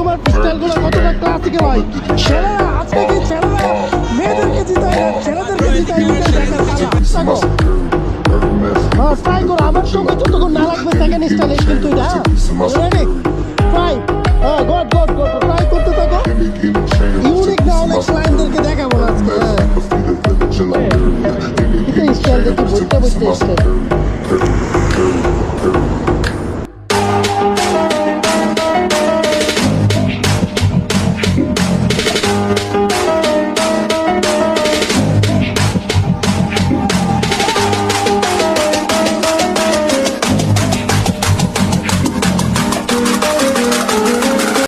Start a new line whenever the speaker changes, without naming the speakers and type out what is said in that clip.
তোমার স্টাইলগুলো কতটা ক্লাসিকে ভাই। ছেলেরা আজকে কি ছেলেরা মেয়েদেরকে জিতায় না ছেলেদেরকে জিতায় নিজের দেখার খেলা। হ্যাঁ ট্রাই করো, আমার সঙ্গে যতক্ষণ না লাগবে সেকেন্ড স্টাইল কিন্তু এটা। রেডি ট্রাই, হ্যাঁ গুড গুড গুড, ট্রাই করতে থাকো। ইউনিক না অনেক ক্লায়েন্টদেরকে দেখাবো না আজকে। হ্যাঁ স্টাইল দেখি বইতে বইতে স্টাইল